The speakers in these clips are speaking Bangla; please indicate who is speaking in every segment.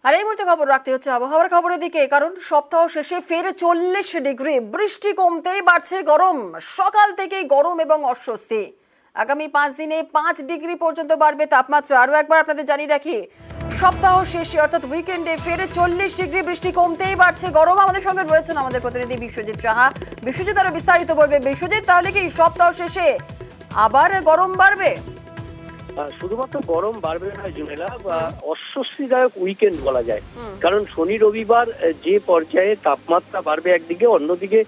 Speaker 1: আর এই মুহূর্তে খবর রাখতে হচ্ছে আবহাওয়ার খবরের দিকে, কারণ সপ্তাহ শেষে ফের 40 ডিগ্রি, বৃষ্টি কমতেই বাড়ছে গরম। সকাল থেকেই গরম এবং অস্বস্তি। আগামী 5 দিনে 5 ডিগ্রি পর্যন্ত বাড়বে তাপমাত্রা। আরো একবার আপনাদের জানিয়ে রাখি, সপ্তাহ শেষে অর্থাৎ উইকেন্ডে ফের 40 ডিগ্রি, বৃষ্টি কমতেই বাড়ছে গরম। আমাদের সঙ্গে রয়েছেন আমাদের প্রতিনিধি বিশ্বজিৎ সাহা। বিশ্বজিৎ আরো বিস্তারিত বলবে। বিশ্বজিৎ, তাহলে কি সপ্তাহ শেষে আবার গরম বাড়বে?
Speaker 2: শুধুমাত্র গরম বাড়বে না জুমেলা, অস্বস্তিদায়ক উইকেন্ড বলা যায়। কারণ শনি রবিবার যে পর্যায়ে তাপমাত্রা বাড়বে একদিকে, অন্যদিকে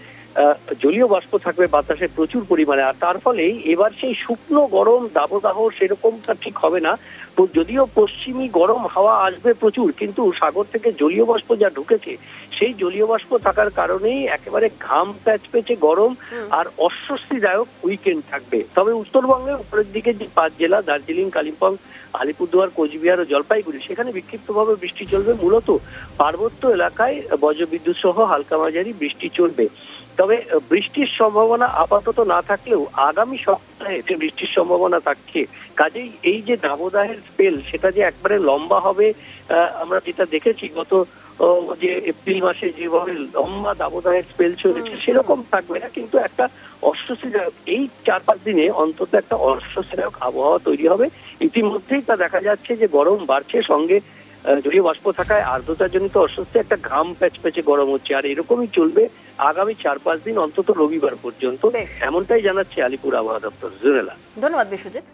Speaker 2: জলীয় বাষ্প থাকবে বাতাসে প্রচুর পরিমাণে। আর তার ফলে এবার সেই শুকনো গরম দাবদাহ সেরকমটা ঠিক হবে না। তো যদিও পশ্চিমী গরম হাওয়া আসবে প্রচুর, কিন্তু সাগর থেকে জলীয় বাষ্প যা ঢুকেছে সেই জলীয় বাষ্প থাকার কারণেই একেবারে ঘাম প্যাচপেচে গরম আর অস্বস্তিদায়ক উইকেন্ড থাকবে। তবে উত্তরবঙ্গের উপরের দিকে যে 5 জেলা দার্জিলিং, কালিম্পং, আলিপুরদুয়ার, কোচবিহার ও জলপাইগুড়ি, সেখানে বিক্ষিপ্তভাবে বৃষ্টি চলবে। মূলত পার্বত্য এলাকায় বজ্রবিদ্যুৎ সহ হালকা মাঝারি বৃষ্টি চলবে। তবে বৃষ্টির সম্ভাবনা আপাতত না থাকলেও আগামী সপ্তাহে যে বৃষ্টির সম্ভাবনা থাকছে, কাজেই এই যে দাবদাহের স্পেল সেটা যে একবারে লম্বা হবে, আমরা যেটা দেখেছি গত যে এপ্রিল মাসে যেভাবে লম্বা দাবদাহের স্পেল চলেছে সেরকম থাকবে না, কিন্তু একটা অস্বস্তিদায়ক এই 4-5 দিনে অন্তত একটা অস্বস্তিদায়ক আবহাওয়া তৈরি হবে। ইতিমধ্যেই তা দেখা যাচ্ছে যে গরম বাড়ছে, সঙ্গে জলীয় বাষ্প থাকায় আর্দ্রতাজনিত অস্বস্তি, একটা ঘাম প্যাচপ্যাচে গরম হচ্ছে। আর এরকমই চলবে আগামী 4-5 দিন, অন্তত রবিবার পর্যন্ত, এমনটাই জানাচ্ছে আলিপুর আবহাওয়া দপ্তর। জুনেলা,
Speaker 1: ধন্যবাদ বিশ্বজিৎ।